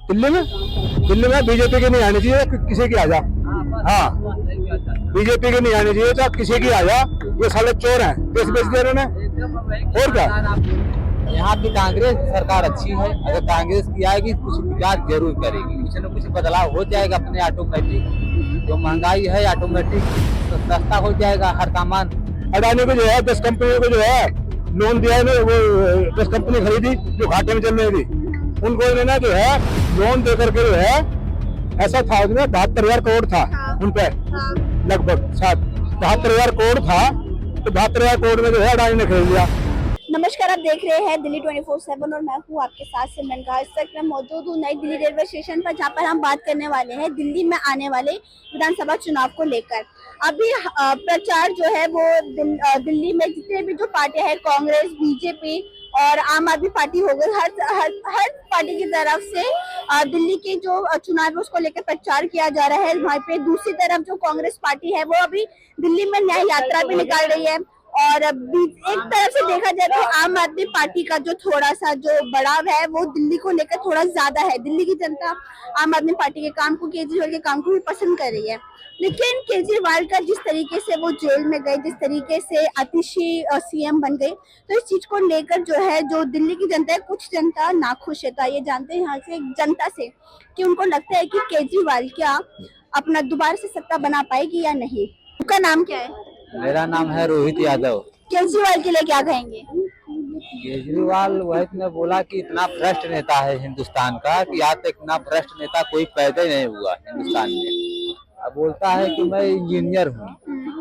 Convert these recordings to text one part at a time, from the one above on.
दिल्ली में बीजेपी की नहीं आनी चाहिए, किसी की आ जा। हाँ, बीजेपी की नहीं आनी चाहिए, चाहे किसी की आ जा। ये साले चोर हैं, देश बेच दिया इन्होंने। और क्या, यहाँ की कांग्रेस सरकार अच्छी है। अगर कांग्रेस की आएगी कुछ विकास जरूर करेगी, कुछ न कुछ बदलाव हो जाएगा अपने ऑटोमेटिक। जो महंगाई है ऑटोमेटिक सस्ता हो जाएगा हर सामान। अडानी को जो है 10 कंपनियों को जो है लोन दिया है, वो 10 कंपनी खरीदी जो घाटे में चल रही थी, उनको इन्होंने जो है लोन दे करके जो है, ऐसा था उसमें 72,000 करोड़ था उन पे, लगभग 72,000 करोड़ था, तो 72,000 करोड़ में जो है अडानी ने खरीद लिया। नमस्कार, आप देख रहे हैं दिल्ली 24/7 और मैं हूं आपके साथ सिमरन का। इस वक्त मैं मौजूद हूं नई दिल्ली रेलवे स्टेशन पर, जहां पर हम बात करने वाले हैं दिल्ली में आने वाले विधानसभा चुनाव को लेकर। अभी प्रचार जो है वो दिल्ली में जितने भी जो पार्टियां हैं, कांग्रेस, बीजेपी और आम आदमी पार्टी हो गई, हर पार्टी की तरफ से दिल्ली के जो चुनाव है उसको लेकर प्रचार किया जा रहा है। वहाँ पे दूसरी तरफ जो कांग्रेस पार्टी है वो अभी दिल्ली में न्याय यात्रा भी निकाल रही है। और एक तरफ से देखा जाए तो आम आदमी पार्टी का जो थोड़ा सा जो बढ़ाव है वो दिल्ली को लेकर थोड़ा ज्यादा है। दिल्ली की जनता आम आदमी पार्टी के काम को, केजरीवाल के काम को भी पसंद कर रही है। लेकिन केजरीवाल का जिस तरीके से वो जेल में गए, जिस तरीके से आतिशी सीएम बन गए, तो इस चीज को लेकर जो है जो दिल्ली की जनता है, कुछ जनता नाखुश है। तो ये जानते हैं यहाँ से जनता से कि उनको लगता है कि केजरीवाल क्या अपना दोबारा से सत्ता बना पाएगी या नहीं। उनका नाम क्या है? मेरा नाम है रोहित यादव। केजरीवाल के लिए क्या कहेंगे? केजरीवाल वही ने बोला कि इतना भ्रष्ट नेता है हिंदुस्तान का कि आज तक इतना भ्रष्ट नेता कोई पैदा नहीं हुआ हिंदुस्तान में। अब बोलता है कि मैं इंजीनियर हूँ।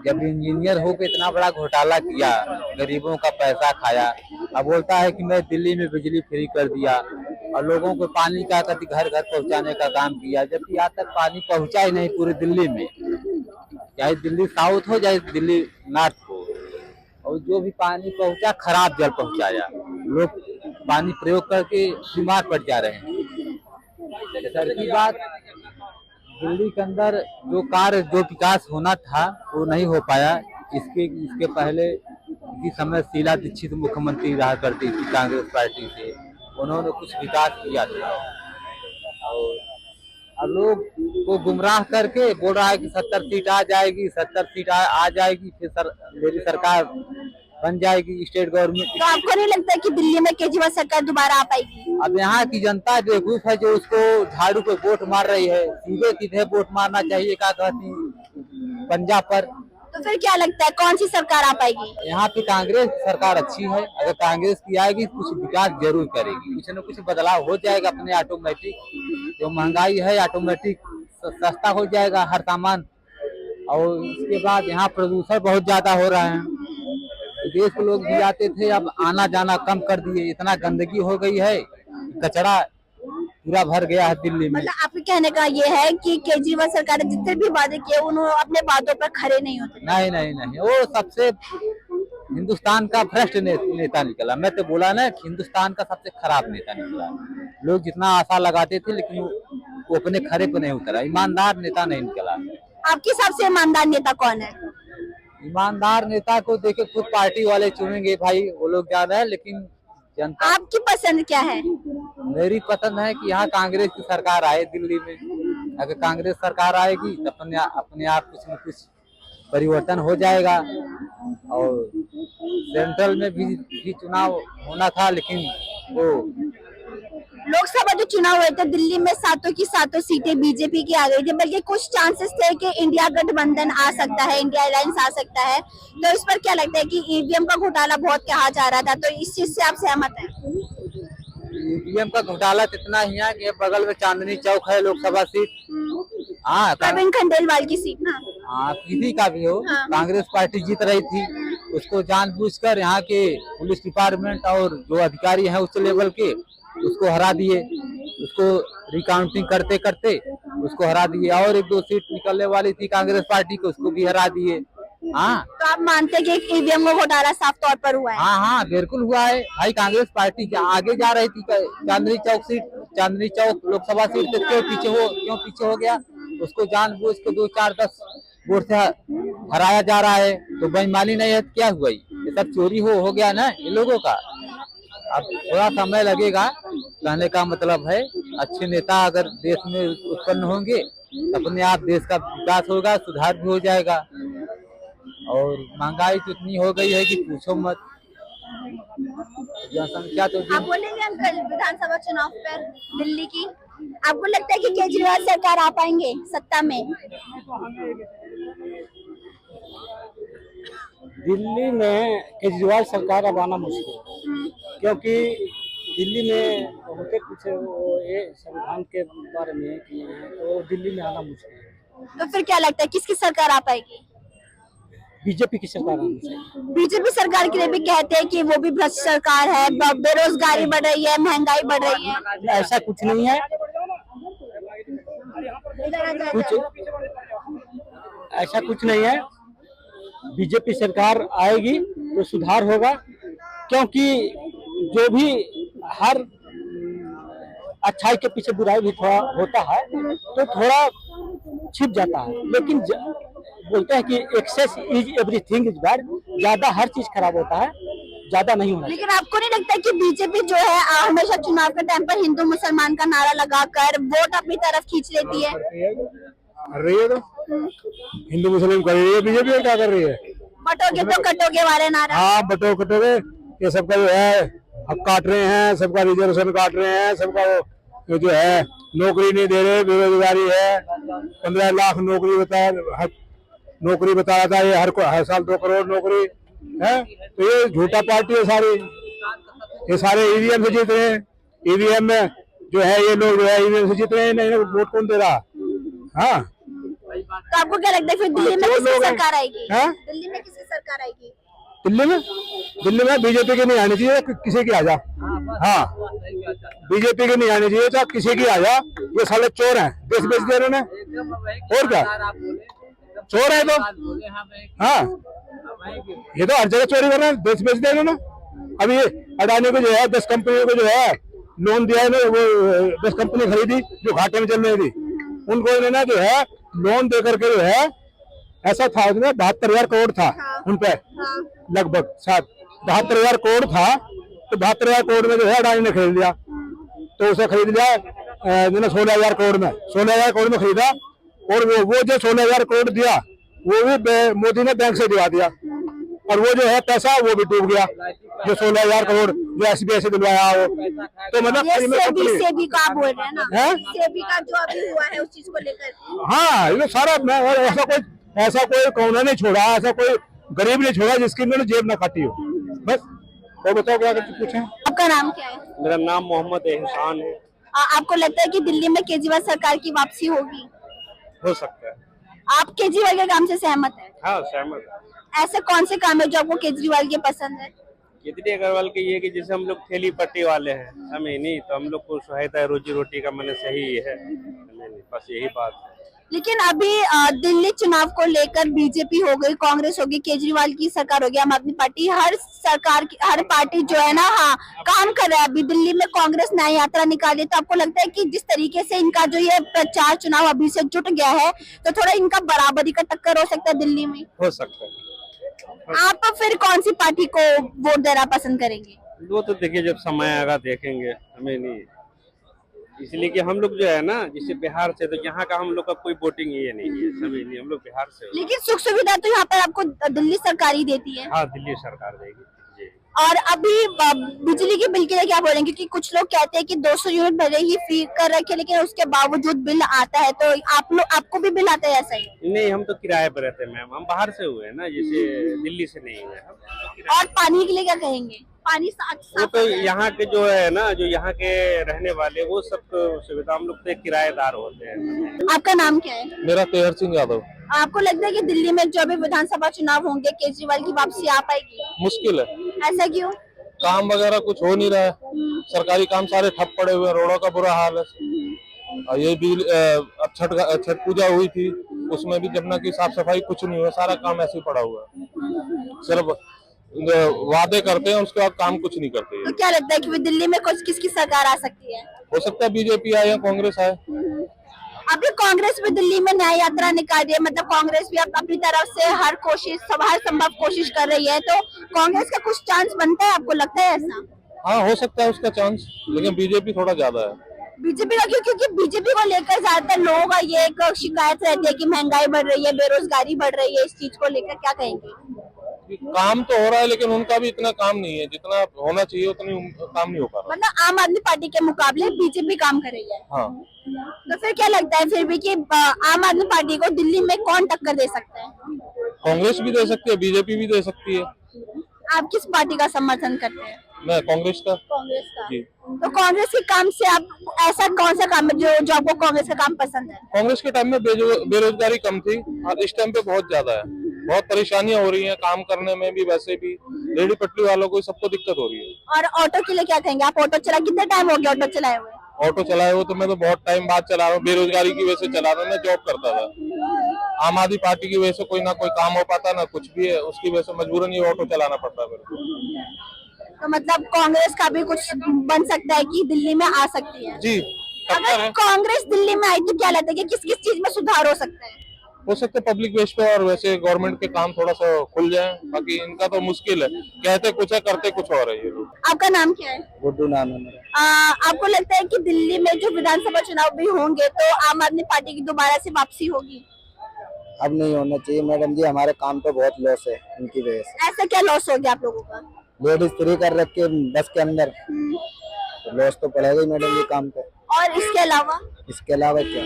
जब इंजीनियर होकर इतना बड़ा घोटाला किया, गरीबों का पैसा खाया, अब बोलता है कि मैं दिल्ली में बिजली फ्री कर दिया और लोगों को पानी का कभी घर घर पहुँचाने का काम किया, जबकि आज तक पानी पहुँचा ही नहीं पूरी दिल्ली में। चाहे दिल्ली साउथ हो चाहे दिल्ली नॉर्थ हो, और जो भी पानी पहुंचा खराब जल पहुंचाया। लोग पानी प्रयोग करके बीमार पड़ जा रहे हैं। सर की बात, दिल्ली के अंदर जो कार्य जो विकास होना था वो नहीं हो पाया। इसके पहले किसी समय शीला दीक्षित मुख्यमंत्री रहा करती थी कांग्रेस पार्टी से, उन्होंने कुछ विकास किया था। और लोग को गुमराह करके बोल रहा है कि 70 सीट आ जाएगी, 70 सीट आ जाएगी, फिर मेरी सरकार बन जाएगी स्टेट गवर्नमेंट। तो आपको नहीं लगता कि दिल्ली में केजरीवाल सरकार दोबारा आ पाएगी? अब यहाँ की जनता बेवकूफ है जो उसको झाड़ू पे वोट मार रही है। सीधे सीधे वोट मारना चाहिए, क्या कहती पंजाब पर। तो फिर क्या लगता है कौन सी सरकार आ पाएगी? यहाँ की कांग्रेस सरकार अच्छी है। अगर कांग्रेस की आएगी कुछ विकास जरूर करेगी, कुछ न कुछ बदलाव हो जाएगा अपने ऑटोमेटिक। जो महंगाई है ऑटोमेटिक सस्ता हो जाएगा हर सामान। और इसके बाद यहाँ प्रदूषण बहुत ज्यादा हो रहा है। विदेश के लोग भी आते थे, अब आना जाना कम कर दिए। इतना गंदगी हो गई है, कचरा पूरा भर गया है दिल्ली में। मतलब आपके कहने का ये है कि केजरीवाल सरकार ने जितने भी वादे किए उन्होंने अपने बातों पर खड़े नहीं होते। नहीं नहीं नहीं, वो सबसे हिंदुस्तान का भ्रष्ट नेता निकला। मैं तो बोला ना कि हिंदुस्तान का सबसे खराब नेता निकला। लोग जितना आशा लगाते थे लेकिन वो अपने खरे पे नहीं उतरा। ईमानदार नेता नहीं निकला। आपके हिसाब से ईमानदार नेता कौन है? ईमानदार नेता को देखे खुद पार्टी वाले चुनेंगे भाई, वो लोग ज्यादा है, लेकिन जनता। आपकी पसंद क्या है? मेरी पसंद है कि यहाँ कांग्रेस की सरकार आए दिल्ली में। अगर कांग्रेस सरकार आएगी तो अपने आप कुछ न कुछ परिवर्तन हो जाएगा। और सेंट्रल में भी चुनाव होना था, लेकिन वो लोकसभा जो चुनाव हुए थे दिल्ली में सातों की सातों सीटें बीजेपी की आ गई थी, बल्कि कुछ चांसेस थे कि इंडिया गठबंधन आ सकता है, इंडिया अलायंस आ सकता है। तो इस पर क्या लगता है कि ईवीएम का घोटाला बहुत कहा जा रहा था, तो इस चीज से आप सहमत हैं? ईवीएम का घोटाला इतना ही है कि बगल में चांदनी चौक है लोकसभा सीट। हाँ, प्रवीण खंडेलवाल की सीट ना। हाँ, किसी का भी हो, कांग्रेस पार्टी जीत रही थी, उसको जानबूझकर यहाँ के पुलिस डिपार्टमेंट और जो अधिकारी हैं उच्च लेवल के उसको हरा दिए। उसको रिकाउंटिंग करते करते उसको हरा दिए। और 1-2 सीट निकलने वाली थी कांग्रेस पार्टी को, उसको भी हरा दिए। हाँ, तो आप मानते हैं कि ईवीएम का घोटाला साफ तौर पर हुआ है? हाँ हाँ, बिल्कुल हुआ है भाई। कांग्रेस पार्टी आगे जा रही थी। चांदनी चौक लोकसभा सीट से क्यों पीछे हो गया? उसको जानबूझ के 2-4-10 वोट से हराया जा रहा है। तो बेईमानी नहीं है, क्या हुआ? ये सब चोरी हो गया ना इन लोगों का। अब थोड़ा समय लगेगा, कहने का मतलब है अच्छे नेता अगर देश में उत्पन्न होंगे तो अपने आप देश का विकास होगा, सुधार भी हो जाएगा। और महंगाई तो इतनी हो गई है कि पूछो मत, जनसंख्या तो आप बोलेंगे अंकल विधानसभा चुनाव पर दिल्ली की, आपको लगता है कि केजरीवाल सरकार आ पाएंगे सत्ता में? दिल्ली में केजरीवाल सरकार अब आना मुश्किल है, क्योंकि दिल्ली में होते कुछ वो ये संविधान के बारे में किए हैं, तो दिल्ली में आना मुश्किल है। तो फिर क्या लगता है किसकी सरकार आ पाएगी? बीजेपी की सरकार आनी चाहिए। बीजेपी सरकार के लिए भी कहते हैं कि वो भी भ्रष्ट सरकार है, बेरोजगारी बढ़ रही है, महंगाई बढ़ रही है। ऐसा कुछ नहीं है, कुछ ऐसा कुछ नहीं है। बीजेपी सरकार आएगी तो सुधार होगा, क्योंकि जो भी हर अच्छाई के पीछे बुराई भी थोड़ा होता है, तो थोड़ा छिप जाता है। लेकिन बोलते हैं कि excess is everything is bad, ज्यादा हर चीज खराब होता है, ज्यादा नहीं होना। लेकिन आपको नहीं लगता कि बीजेपी जो है हमेशा चुनाव के टाइम पर हिंदू मुसलमान का नारा लगाकर वोट अपनी तरफ खींच लेती है? कर रही है तो हिंदू मुस्लिम कर रही है बीजेपी, क्या कर रही है? बटोगे तो कटोगे वाले नारा। हाँ, बटो कटोगे, ये सबका जो है हक काट रहे हैं, सबका रिजर्वेशन काट रहे हैं, सबका वो जो है नौकरी नहीं दे रहे, बेरोजगारी है। 15 लाख नौकरी बताया था, ये हर साल 2 करोड़ नौकरी है। तो ये झूठा पार्टी है सारी, ये सारे ईवीएम से जीत रहे हैं। ईवीएम में जो है ये लोग जो है ईवीएम से जीत रहे हैं, नहीं वोट कौन दे रहा? हाँ, तो आपको क्या लगता है फिर दिल्ली में किसकी सरकार आएगी? दिल्ली में किसकी सरकार आएगी? दिल्ली में बीजेपी की नहीं आनी चाहिए, किसी की आ जा। हाँ, बीजेपी की नहीं आनी चाहिए, चाहे किसी की आ जा। ये साले चोर हैं, देश बेच दिया इन्होंने, और क्या चोर है तो। हाँ, ये तो हर जगह चोरी कर रहे हैं, देश बेच दिया इन्होंने। अभी अडानी को जो है 10 कंपनियों को जो है लोन दिया है, वो 10 कंपनी खरीदी जो घाटे में चल रही थी, उनको इन्होंने जो है लोन दे करके जो है, ऐसा था उसमें 72,000 करोड़ था उन पे, लगभग 72,000 करोड़ था। तो 72,000 करोड़ में जो है अडानी ने खरीद लिया, तो उसे खरीद लिया 16,000 करोड़ में, 16,000 करोड़ में खरीदा। और वो जो 16,000 करोड़ दिया वो भी मोदी ने बैंक से दिला दिया, और वो जो है पैसा वो भी डूब गया, जो 16,000 करोड़ जो SBI से दिलवाया वो। तो मतलब सेबी का आप बोल रहे हैं ना, सेबी का जो अभी हुआ है उस चीज को लेकर। हाँ, ये सारा ऐसा कोई कौन नहीं छोड़ा, ऐसा कोई गरीब नहीं छोड़ा जिसकी इन्होंने जेब न काटी हो। बस तो बताओ क्या पूछे। आपका नाम क्या है? मेरा नाम मोहम्मद एहसान है। आपको लगता है कि दिल्ली में केजरीवाल सरकार की वापसी होगी? हो सकता है। आप केजरीवाल के काम से सहमत हैं? हाँ, सहमत है। ऐसे कौन से काम है जो आपको केजरीवाल के पसंद है? केजरी अग्रवाल के ये कि जैसे हम लोग थैली पट्टी वाले हैं, हमें नहीं, तो हम लोग को सहायता है, रोजी रोटी का मैंने सही है, नहीं, बस यही बात है। लेकिन अभी दिल्ली चुनाव को लेकर बीजेपी हो गई, कांग्रेस हो गई, केजरीवाल की सरकार हो गई, आम आदमी पार्टी, हर पार्टी जो है ना, हाँ, काम कर रहा है। अभी दिल्ली में कांग्रेस न्याय यात्रा निकाली, तो आपको लगता है कि जिस तरीके से इनका जो ये प्रचार चुनाव अभी से जुट गया है, तो थोड़ा इनका बराबरी का टक्कर हो सकता है दिल्ली में? हो सकता है। आप फिर कौन सी पार्टी को वोट देना पसंद करेंगे? वो तो देखिए जब समय आएगा देखेंगे, हमें नहीं, इसलिए कि हम लोग जो है ना, जैसे बिहार से, तो यहाँ का हम लोग का कोई वोटिंग ये नहीं है, समझ नहीं, हम लोग बिहार से। लेकिन सुख सुविधा तो यहाँ पर आपको दिल्ली सरकार ही देती है। हाँ, दिल्ली सरकार देगी। और अभी बिजली के बिल के लिए क्या बोलेंगे? क्योंकि कुछ लोग कहते हैं कि 200 यूनिट भले ही फ्री कर रखे, लेकिन उसके बावजूद बिल आता है। तो आपको भी बिल आता है ऐसा ही? नहीं, हम तो किराए पर रहते हैं मैम, हम बाहर से हुए हैं ना, जैसे दिल्ली से नहीं हुए हम। और पानी के लिए क्या कहेंगे? पानी वो तो यहाँ के जो है ना, जो यहाँ के रहने वाले, वो सब सुविधा, हम लोग तो किराएदार होते हैं। आपका नाम क्या है? मेरा तेहर सिंह यादव। आपको लगता है कि दिल्ली में जो भी विधानसभा चुनाव होंगे, केजरीवाल की वापसी आ पाएगी? मुश्किल है, ऐसा क्यों? काम वगैरह कुछ हो नहीं रहा है, सरकारी काम सारे ठप पड़े हुए हैं, रोडों का बुरा हाल है। और ये भी अब छठ पूजा हुई थी, उसमें भी जमुना की साफ सफाई कुछ नहीं हुआ, सारा काम ऐसे ही पड़ा हुआ है, सिर्फ वादे करते हैं, उसके बाद काम कुछ नहीं करते। तो क्या लगता है कि दिल्ली में कुछ किसकी सरकार आ सकती है? हो सकता है बीजेपी आए या कांग्रेस आए। अभी कांग्रेस भी दिल्ली में न्याय यात्रा निकाली है, मतलब कांग्रेस भी अपनी तरफ से हर संभव कोशिश कर रही है, तो कांग्रेस का कुछ चांस बनता है, आपको लगता है ऐसा? हाँ, हो सकता है उसका चांस, लेकिन बीजेपी थोड़ा ज्यादा है। बीजेपी का क्यों? क्योंकि बीजेपी को लेकर ज्यादातर लोगों का ये एक शिकायत रहती है कि महंगाई बढ़ रही है, बेरोजगारी बढ़ रही है। इस चीज को लेकर क्या कहेंगे? काम तो हो रहा है लेकिन उनका भी इतना काम नहीं है जितना होना चाहिए, उतनी काम नहीं हो पा रहा। मतलब आम आदमी पार्टी के मुकाबले बीजेपी काम कर रही है। हाँ, तो फिर क्या लगता है फिर भी कि आम आदमी पार्टी को दिल्ली में कौन टक्कर दे सकता है? कांग्रेस भी दे सकती है, बीजेपी भी दे सकती है। आप किस पार्टी का समर्थन करते हैं? मैं कांग्रेस का। कांग्रेस का। जी। तो कांग्रेस के काम से आप ऐसा कौन सा काम है जो आपको कांग्रेस का काम पसंद है? कांग्रेस के टाइम में बेरोजगारी कम थी और इस टाइम पे बहुत ज्यादा है। बहुत परेशानियां हो रही हैं काम करने में भी, वैसे भी रेहड़ी पटरी वालों को सबको दिक्कत हो रही है। और ऑटो के लिए क्या कहेंगे? आप ऑटो चला, कितने टाइम हो गया ऑटो चलाए हुए? ऑटो चलाए हो तो मैं तो बहुत टाइम बाद चला रहा हूँ, बेरोजगारी की वजह से चला रहा हूँ। मैं जॉब करता था, आम आदमी पार्टी की वजह से कोई ना कोई काम हो पाता ना कुछ भी है, उसकी वजह से मजबूरन ये ऑटो चलाना पड़ता है मेरे को। तो मतलब कांग्रेस का भी कुछ बन सकता है कि दिल्ली में आ सकती है? जी, अगर कांग्रेस दिल्ली में आई तो क्या लगता है कि किस किस चीज में सुधार हो सकता है? हो सकता है पब्लिक बेस पे, और वैसे गवर्नमेंट के काम थोड़ा सा खुल जाए। बाकी इनका तो मुश्किल है, कहते कुछ है करते कुछ और है ये लोग। आपका नाम क्या है? गुड्डू नाम है मेरा। आपको लगता है कि दिल्ली में जो विधानसभा चुनाव भी होंगे तो आम आदमी पार्टी की दोबारा से वापसी होगी? अब नहीं होना चाहिए मैडम जी, हमारे काम पे बहुत लॉस है इनकी वजह से। ऐसा क्या लॉस हो गया आप लोगों का? लेडीज फ्री कर रखे बस के अंदर, तो लॉस तो पड़ेगा ही मैडम जी काम पे। और इसके अलावा क्या?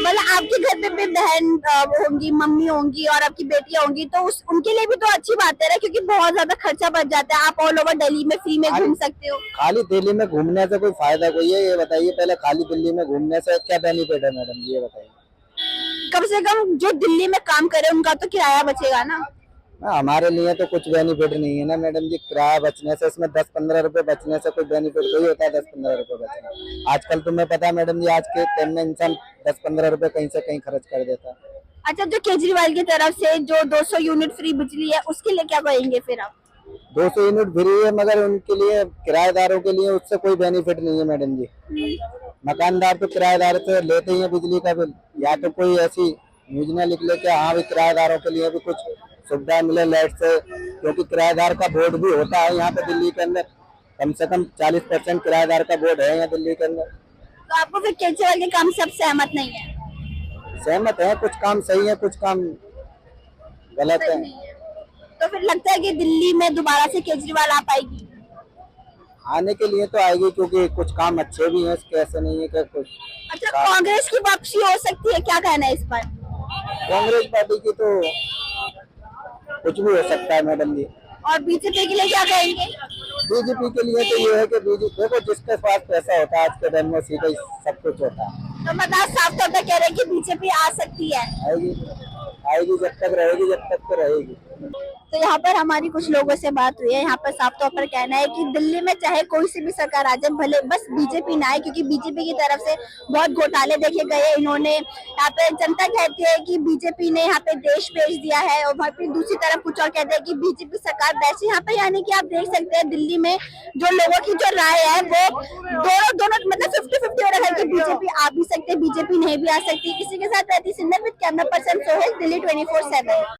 मतलब आपके घर पे भी बहन होंगी, मम्मी होंगी और आपकी बेटियां होंगी, तो उनके लिए भी तो अच्छी बात है ना, क्योंकि बहुत ज्यादा खर्चा बच जाता है। आप ऑल ओवर दिल्ली में फ्री में घूम सकते हो। खाली दिल्ली में घूमने से कोई फायदा कोई है? ये बताइए पहले, खाली दिल्ली में घूमने से क्या बेनिफिट है मैडम जी, ये बताइए। कम से कम जो दिल्ली में काम करे उनका तो किराया बचेगा ना। हमारे लिए तो कुछ बेनिफिट नहीं है ना मैडम जी। किराया बचने से, इसमें 10-15 रुपए बचने से कोई बेनिफिट कोई होता है? 10-15 रुपए बचना आजकल तुम्हें पता है मैडम जी, आज के टाइम में इंसान 10-15 रुपए कहीं से कहीं खर्च कर देता है। अच्छा, जो केजरीवाल की तरफ से जो 200 यूनिट फ्री बिजली है उसके लिए क्या कहेंगे फिर आप? 200 यूनिट फ्री है, मगर उनके लिए, किराएदारों के लिए उससे कोई बेनिफिट नहीं है मैडम जी। मकानदार तो किराएदार से लेते ही है बिजली का बिल। या तो कोई ऐसी योजना लिख ले कि हाँ भी किराएदारों के लिए भी कुछ सुविधा मिले लाइट से, क्योंकि किराएदार का बोर्ड भी होता है यहाँ पे दिल्ली के अंदर। कम से कम 40% किराएदार का बोर्ड है यहाँ दिल्ली के अंदर। तो आपको फिर केजरीवाल के काम से आप सहमत नहीं है? सहमत है, कुछ काम सही है, कुछ काम गलत है। तो फिर लगता है कि दिल्ली में दोबारा से केजरीवाल आ पाएगी? आने के लिए तो आएगी, क्योंकि कुछ काम अच्छे भी हैं इसके, ऐसे नहीं है कि कुछ। अच्छा, कांग्रेस की वापसी हो सकती है, क्या कहना है इस पर? कांग्रेस पार्टी की तो कुछ भी हो सकता है मैडम जी। और बीजेपी के लिए क्या कहेंगे? बीजेपी के लिए तो ये है कि बीजेपी, देखो जिसके पास पैसा होता है आज के टाइम में सीधे सब कुछ होता है। तो मतलब साफ तौर पर कह रहे हैं कि बीजेपी आ सकती है? आएगी जब तक रहेगी, जब तक तो रहेगी। तो यहाँ पर हमारी कुछ लोगों से बात हुई है। यहाँ पर साफ तौर पर कहना है कि दिल्ली में चाहे कोई सी भी सरकार आ जाए, भले बस बीजेपी ना आए, क्योंकि बीजेपी की तरफ से बहुत घोटाले देखे गए। इन्होंने यहाँ पे, जनता कहती है कि बीजेपी ने यहाँ पे देश बेच दिया है, और वहाँ पे दूसरी तरफ कुछ और कहते हैं कि बीजेपी सरकार बेची। यहाँ पे यानी कि आप देख सकते हैं दिल्ली में जो लोगों की जो राय है वो दोनों मतलब 50-50 हो रहा है कि बीजेपी आ भी सकते, बीजेपी नहीं भी आ सकती। इसी के साथ रहती सिंधर with camera person Sohail, Delhi 24/7।